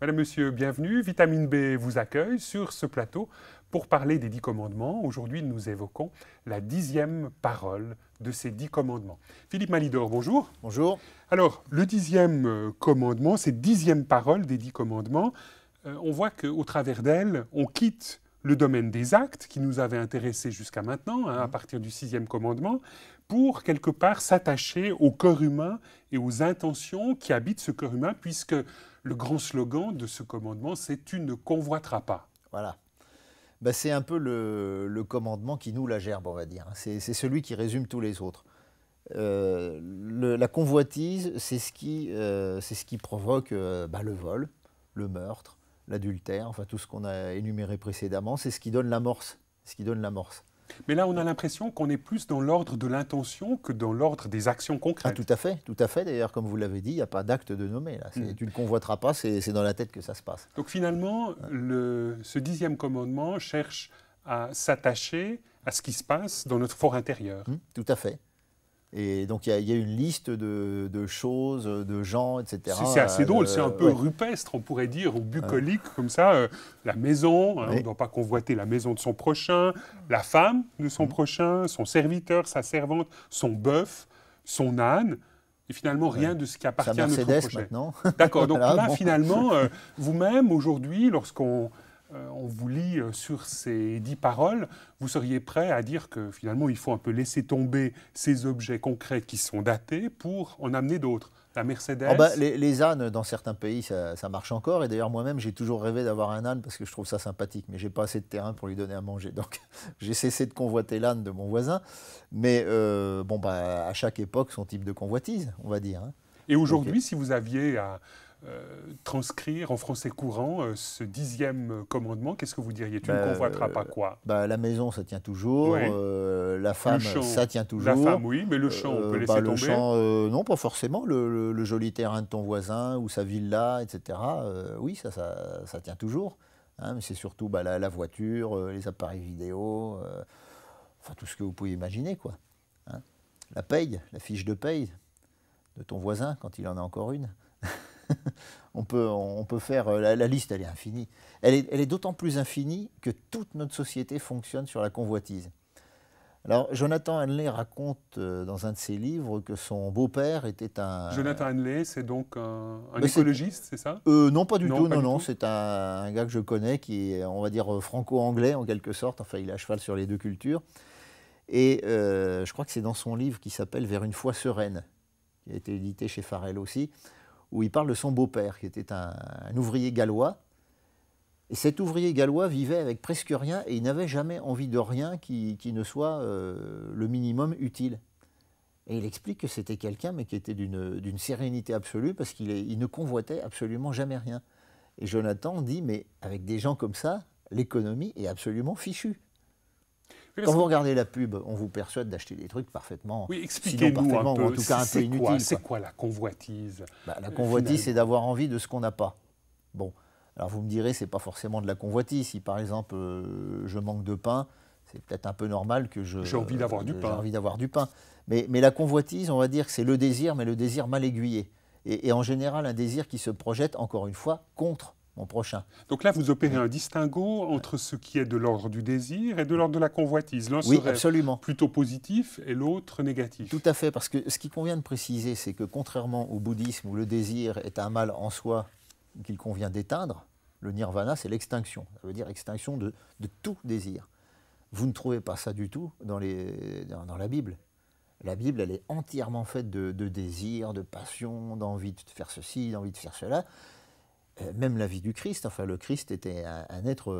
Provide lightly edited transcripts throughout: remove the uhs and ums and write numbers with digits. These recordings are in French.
Madame, Monsieur, bienvenue. Vitamine B vous accueille sur ce plateau pour parler des 10 commandements. Aujourd'hui, nous évoquons la 10e parole de ces 10 commandements. Philippe Malidor, bonjour. Bonjour. Alors, le 10e commandement, cette 10e parole des 10 commandements, on voit qu'au travers d'elle, on quitte le domaine des actes qui nous avait intéressés jusqu'à maintenant, à partir du 6e commandement, pour quelque part s'attacher au corps humain et aux intentions qui habitent ce corps humain, puisque le grand slogan de ce commandement, c'est « Tu ne convoiteras pas ». Voilà. Ben, c'est un peu le commandement qui noue la gerbe, on va dire. C'est celui qui résume tous les autres. La convoitise, c'est ce qui provoque le vol, le meurtre, l'adultère, enfin tout ce qu'on a énuméré précédemment. C'est ce qui donne l'amorce. Mais là, on a l'impression qu'on est plus dans l'ordre de l'intention que dans l'ordre des actions concrètes. Ah, tout à fait. D'ailleurs, comme vous l'avez dit, il n'y a pas d'acte de nommer. Là. Tu ne convoiteras pas, c'est dans la tête que ça se passe. Donc finalement, ce 10e commandement cherche à s'attacher à ce qui se passe dans notre fort intérieur. Tout à fait. Et donc il y a une liste de choses, de gens, etc. C'est assez drôle, c'est un peu rupestre, on pourrait dire, ou bucolique, comme ça. La maison, on ne doit pas convoiter la maison de son prochain, la femme de son prochain, son serviteur, sa servante, son bœuf, son âne, et finalement rien de ce qui appartient à notre prochain. Maintenant. D'accord, donc voilà, là, finalement, vous-même, aujourd'hui, lorsqu'on vous lit sur ces 10 paroles, vous seriez prêt à dire que finalement il faut un peu laisser tomber ces objets concrets qui sont datés pour en amener d'autres. La Mercedes. Les ânes, dans certains pays, ça marche encore. Et d'ailleurs, moi-même, j'ai toujours rêvé d'avoir un âne parce que je trouve ça sympathique. Mais j'ai pas assez de terrain pour lui donner à manger. Donc, j'ai cessé de convoiter l'âne de mon voisin. Mais à chaque époque, son type de convoitise, on va dire. Hein. Et aujourd'hui, si vous aviez à transcrire en français courant ce 10e commandement, qu'est-ce que vous diriez? Tu ne convoiteras pas quoi? La maison, ça tient toujours. Oui. La femme, ça tient toujours. La femme, oui, mais le champ, on peut laisser tomber. Le champ, non, pas forcément. Le joli terrain de ton voisin ou sa villa, etc. Oui, ça tient toujours. Hein, mais c'est surtout la voiture, les appareils vidéo, enfin tout ce que vous pouvez imaginer, quoi. Hein. La paye, la fiche de paye de ton voisin, quand il en a encore une. On peut faire... La liste, elle est infinie. Elle est d'autant plus infinie que toute notre société fonctionne sur la convoitise. Alors, Jonathan Hanley raconte dans un de ses livres que son beau-père était un... Jonathan Hanley, c'est donc un écologiste, c'est ça? Non, pas du tout. Non, c'est un gars que je connais qui est, on va dire, franco-anglais en quelque sorte. Enfin, il est à cheval sur les deux cultures. Et je crois que c'est dans son livre qui s'appelle « Vers une foi sereine », qui a été édité chez Farrell aussi, où il parle de son beau-père, qui était un ouvrier gallois. Et cet ouvrier gallois vivait avec presque rien, et il n'avait jamais envie de rien qui ne soit le minimum utile. Et il explique que c'était quelqu'un, mais qui était d'une sérénité absolue, parce qu'il ne convoitait absolument jamais rien. Et Jonathan dit, mais avec des gens comme ça, l'économie est absolument fichue. Quand vous regardez la pub, on vous persuade d'acheter des trucs parfaitement, expliquez-nous un peu, ou en tout cas un peu inutiles. C'est quoi la convoitise? La convoitise, c'est d'avoir envie de ce qu'on n'a pas. Bon, alors vous me direz, c'est pas forcément de la convoitise. Si par exemple, je manque de pain, c'est peut-être un peu normal que j'ai envie d'avoir du pain. J'ai envie d'avoir du pain. Mais la convoitise, on va dire que c'est le désir, mais le désir mal aiguillé. Et en général, un désir qui se projette, encore une fois, contre mon prochain. Donc là, vous opérez un distinguo entre ce qui est de l'ordre du désir et de l'ordre de la convoitise. L'un serait absolument. Plutôt positif et l'autre négatif. Tout à fait, parce que ce qu'il convient de préciser, c'est que contrairement au bouddhisme où le désir est un mal en soi qu'il convient d'éteindre, le nirvana, c'est l'extinction. Ça veut dire extinction de tout désir. Vous ne trouvez pas ça du tout dans la Bible. La Bible, elle est entièrement faite de désir, de passion, d'envie de faire ceci, d'envie de faire cela. Même la vie du Christ, enfin le Christ était un être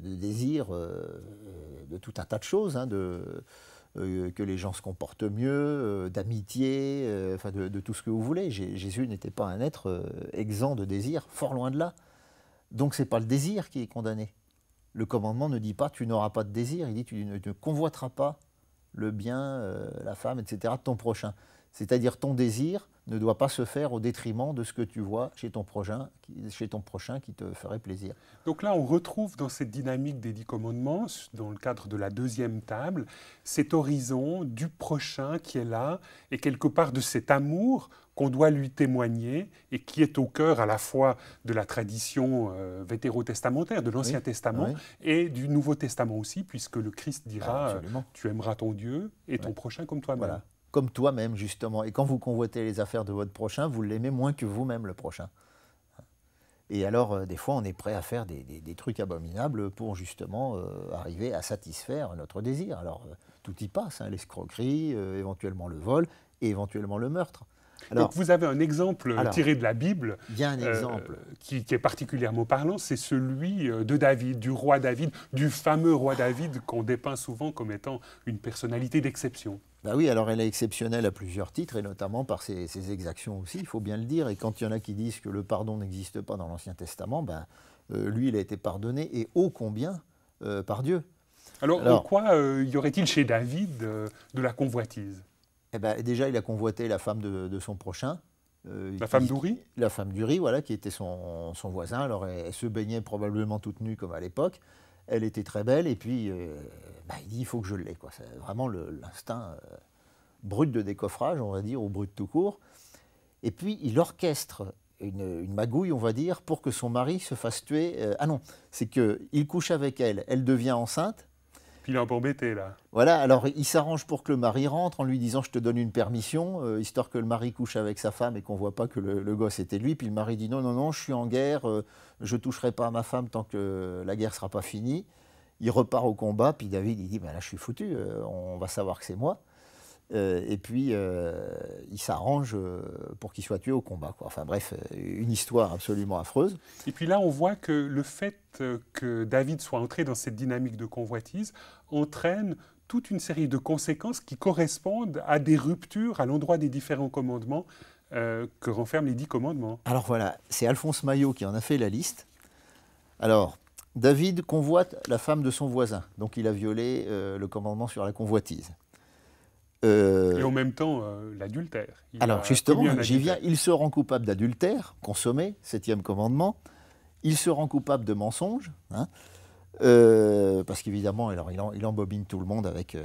de désir de tout un tas de choses, hein, que les gens se comportent mieux, d'amitié, enfin de tout ce que vous voulez. Jésus n'était pas un être exempt de désir, fort loin de là. Donc ce n'est pas le désir qui est condamné. Le commandement ne dit pas tu n'auras pas de désir, il dit tu ne convoiteras pas le bien, la femme, etc. de ton prochain. C'est-à-dire ton désir ne doit pas se faire au détriment de ce que tu vois chez ton prochain qui te ferait plaisir. Donc là, on retrouve dans cette dynamique des 10 commandements, dans le cadre de la deuxième table, cet horizon du prochain qui est là, et quelque part de cet amour qu'on doit lui témoigner, et qui est au cœur à la fois de la tradition vétérotestamentaire, de l'Ancien Testament, et du Nouveau Testament aussi, puisque le Christ dira « Tu aimeras ton Dieu et ton prochain comme toi-même voilà. » Comme toi-même, justement. Et quand vous convoitez les affaires de votre prochain, vous l'aimez moins que vous-même, le prochain. Et alors, des fois, on est prêt à faire des trucs abominables pour, justement, arriver à satisfaire notre désir. Alors, tout y passe, hein, l'escroquerie, éventuellement le vol, et éventuellement le meurtre. Alors, donc, vous avez un exemple tiré de la Bible qui est particulièrement parlant, c'est celui de David, du roi David, du fameux roi David qu'on dépeint souvent comme étant une personnalité d'exception. Ben oui, alors elle est exceptionnelle à plusieurs titres, et notamment par ses exactions aussi, il faut bien le dire. Et quand il y en a qui disent que le pardon n'existe pas dans l'Ancien Testament, lui, il a été pardonné, et ô combien, par Dieu. Alors en quoi y aurait-il chez David de la convoitise? Eh ben, déjà, il a convoité la femme de son prochain. La femme d'Uri? La femme d'Uri, voilà, qui était son voisin. Alors, elle se baignait probablement toute nue comme à l'époque. Elle était très belle, et puis il dit il faut que je l'aie. C'est vraiment l'instinct brut de décoffrage, on va dire, ou brut tout court. Et puis, il orchestre une magouille, on va dire, pour que son mari se fasse tuer. Ah non, c'est qu'il couche avec elle, elle devient enceinte. Il est un peu embêté, là. Voilà, alors il s'arrange pour que le mari rentre en lui disant « je te donne une permission histoire que le mari couche avec sa femme et qu'on ne voit pas que le gosse était lui. Puis le mari dit « non, non, non, je suis en guerre, je ne toucherai pas à ma femme tant que la guerre ne sera pas finie ». Il repart au combat, puis David il dit ben « là, je suis foutu, on va savoir que c'est moi ». Et puis, il s'arrange pour qu'il soit tué au combat, quoi. Enfin bref, une histoire absolument affreuse. Et puis là, on voit que le fait que David soit entré dans cette dynamique de convoitise entraîne toute une série de conséquences qui correspondent à des ruptures à l'endroit des différents commandements que renferment les 10 commandements. Alors voilà, c'est Alphonse Maillot qui en a fait la liste. Alors, David convoite la femme de son voisin, donc il a violé le commandement sur la convoitise. Et en même temps, l'adultère. Alors justement, j'y viens, il se rend coupable d'adultère, consommé, 7e commandement. Il se rend coupable de mensonge, hein, parce qu'évidemment, il embobine tout le monde avec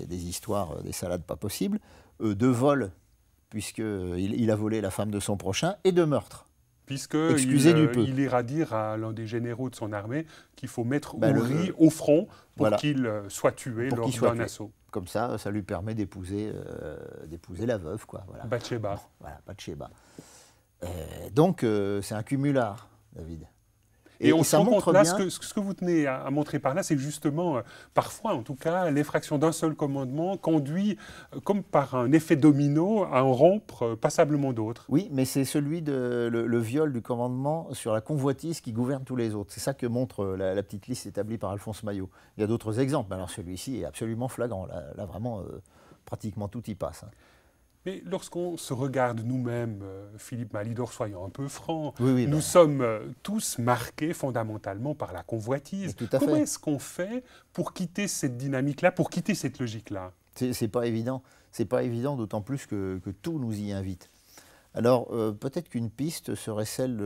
des histoires, des salades pas possibles, de vol, puisqu'il a volé la femme de son prochain, et de meurtre. Puisqu'il ira dire à l'un des généraux de son armée qu'il faut mettre Uri au front pour qu'il soit tué lors d'un assaut. Comme ça lui permet d'épouser la veuve, quoi. Voilà. Bathsheba. Voilà, Bathsheba. Donc, c'est un cumulard, David. Et on se rend compte là, ce que vous tenez à montrer par là, c'est justement, parfois en tout cas, l'effraction d'un seul commandement conduit, comme par un effet domino, à en rompre passablement d'autres. Oui, mais c'est celui de le viol du commandement sur la convoitise qui gouverne tous les autres. C'est ça que montre la petite liste établie par Alphonse Maillot. Il y a d'autres exemples, alors celui-ci est absolument flagrant. Là vraiment, pratiquement tout y passe. Hein. Mais lorsqu'on se regarde nous-mêmes, Philippe Malidor, soyons un peu francs, nous oui, sommes tous marqués fondamentalement par la convoitise. Comment est-ce qu'on fait pour quitter cette dynamique-là, pour quitter cette logique-là? C'est pas évident. C'est pas évident, d'autant plus que tout nous y invite. Alors, peut-être qu'une piste serait celle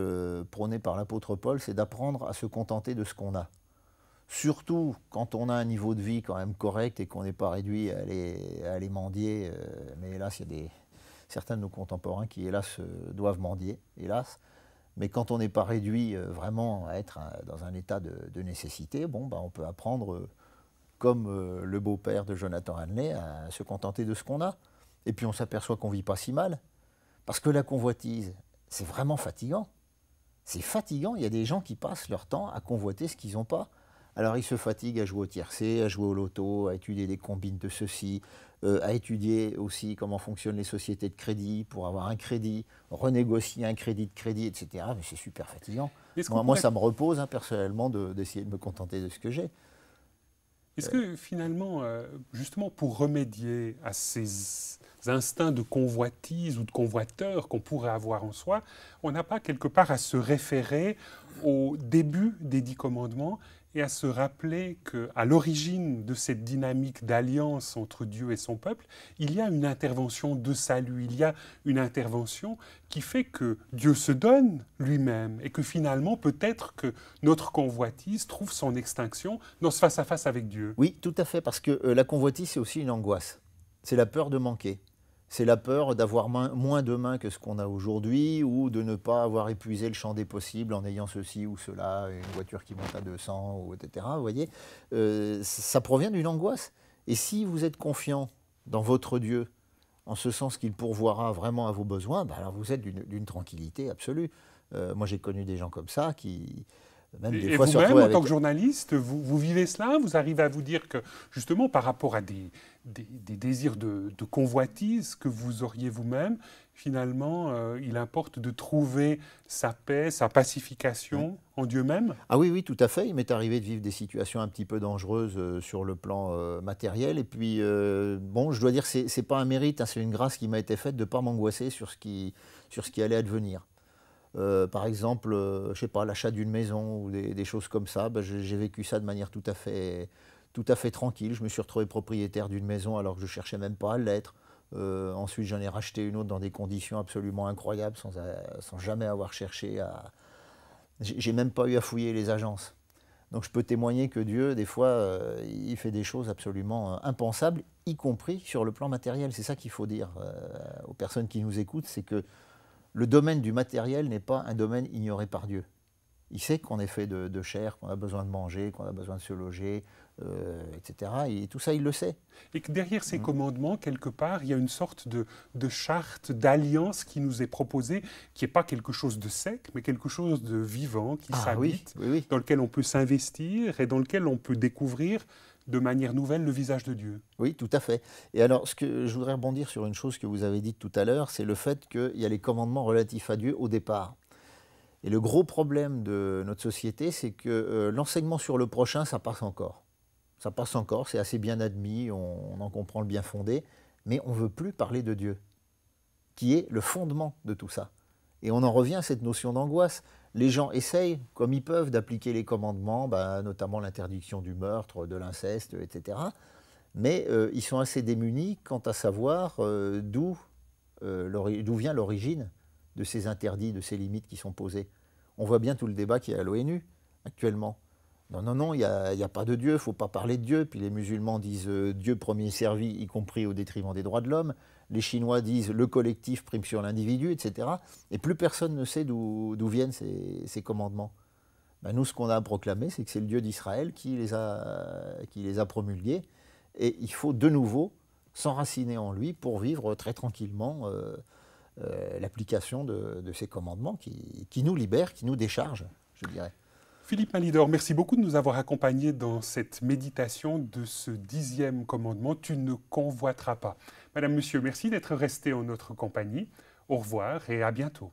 prônée par l'apôtre Paul, c'est d'apprendre à se contenter de ce qu'on a. Surtout quand on a un niveau de vie quand même correct et qu'on n'est pas réduit à aller mendier. Mais hélas, il y a certains de nos contemporains qui, hélas, doivent mendier, hélas. Mais quand on n'est pas réduit vraiment à être dans un état de nécessité, on peut apprendre, comme le beau-père de Jonathan Hanley, à se contenter de ce qu'on a. Et puis on s'aperçoit qu'on ne vit pas si mal. Parce que la convoitise, c'est vraiment fatigant. C'est fatigant. Il y a des gens qui passent leur temps à convoiter ce qu'ils n'ont pas. Alors ils se fatiguent à jouer au tiercé, à jouer au loto, à étudier des combines de ceci, à étudier aussi comment fonctionnent les sociétés de crédit pour avoir un crédit, renégocier un crédit de crédit, etc. Mais c'est super fatigant. Moi, ça me repose personnellement d'essayer de me contenter de ce que j'ai. Est-ce que finalement, justement pour remédier à ces instincts de convoitise ou de convoiteur qu'on pourrait avoir en soi, on n'a pas quelque part à se référer au début des 10 commandements et à se rappeler qu'à l'origine de cette dynamique d'alliance entre Dieu et son peuple, il y a une intervention de salut, il y a une intervention qui fait que Dieu se donne lui-même et que finalement peut-être que notre convoitise trouve son extinction dans ce face-à-face avec Dieu. Oui, tout à fait, parce que la convoitise, c'est aussi une angoisse. C'est la peur de manquer. C'est la peur d'avoir moins de mains que ce qu'on a aujourd'hui ou de ne pas avoir épuisé le champ des possibles en ayant ceci ou cela, une voiture qui monte à 200, ou etc. Vous voyez, ça provient d'une angoisse. Et si vous êtes confiant dans votre Dieu, en ce sens qu'il pourvoira vraiment à vos besoins, ben alors vous êtes d'une tranquillité absolue. Moi, j'ai connu des gens comme ça qui, même des Et fois, se vous-même, retrouvaient en tant avec... que journaliste, vous vivez cela? Vous arrivez à vous dire que, justement, par rapport à des désirs de convoitise que vous auriez vous-même, finalement, il importe de trouver sa paix, sa pacification en Dieu même? Ah oui, oui, tout à fait. Il m'est arrivé de vivre des situations un petit peu dangereuses sur le plan matériel. Et puis, bon, je dois dire que c'est pas un mérite, hein, c'est une grâce qui m'a été faite de ne pas m'angoisser sur ce qui allait advenir. Par exemple, je sais pas, l'achat d'une maison ou des choses comme ça, ben, j'ai vécu ça de manière tout à fait tranquille. Je me suis retrouvé propriétaire d'une maison alors que je cherchais même pas à l'être. Ensuite, j'en ai racheté une autre dans des conditions absolument incroyables, sans jamais avoir cherché à... J'ai même pas eu à fouiller les agences. Donc je peux témoigner que Dieu, des fois, il fait des choses absolument impensables, y compris sur le plan matériel. C'est ça qu'il faut dire aux personnes qui nous écoutent, c'est que le domaine du matériel n'est pas un domaine ignoré par Dieu. Il sait qu'on est fait de chair, qu'on a besoin de manger, qu'on a besoin de se loger, etc. Et tout ça, il le sait. Et que derrière ces commandements, quelque part, il y a une sorte de charte, d'alliance qui nous est proposée, qui n'est pas quelque chose de sec, mais quelque chose de vivant, qui s'habite, oui, oui, oui. dans lequel on peut s'investir et dans lequel on peut découvrir de manière nouvelle le visage de Dieu. Oui, tout à fait. Et alors, ce que je voudrais rebondir sur une chose que vous avez dite tout à l'heure, c'est le fait qu'il y a les commandements relatifs à Dieu au départ. Et le gros problème de notre société, c'est que l'enseignement sur le prochain, ça passe encore. Ça passe encore, c'est assez bien admis, on en comprend le bien fondé, mais on ne veut plus parler de Dieu, qui est le fondement de tout ça. Et on en revient à cette notion d'angoisse. Les gens essayent, comme ils peuvent, d'appliquer les commandements, notamment l'interdiction du meurtre, de l'inceste, etc. Mais ils sont assez démunis quant à savoir d'où vient l'origine de ces interdits, de ces limites qui sont posées. On voit bien tout le débat qu'il y a à l'ONU actuellement. Non, non, non, il n'y a pas de Dieu, il ne faut pas parler de Dieu. Puis les musulmans disent Dieu premier servi, y compris au détriment des droits de l'homme. Les Chinois disent le collectif prime sur l'individu, etc. Et plus personne ne sait d'où viennent ces commandements. Nous, ce qu'on a à proclamer, c'est que c'est le Dieu d'Israël qui les a promulgués. Et il faut de nouveau s'enraciner en lui pour vivre très tranquillement l'application de ces commandements qui nous libèrent, qui nous déchargent, je dirais. Philippe Malidor, merci beaucoup de nous avoir accompagnés dans cette méditation de ce 10e commandement, tu ne convoiteras pas. Madame, Monsieur, merci d'être restés en notre compagnie. Au revoir et à bientôt.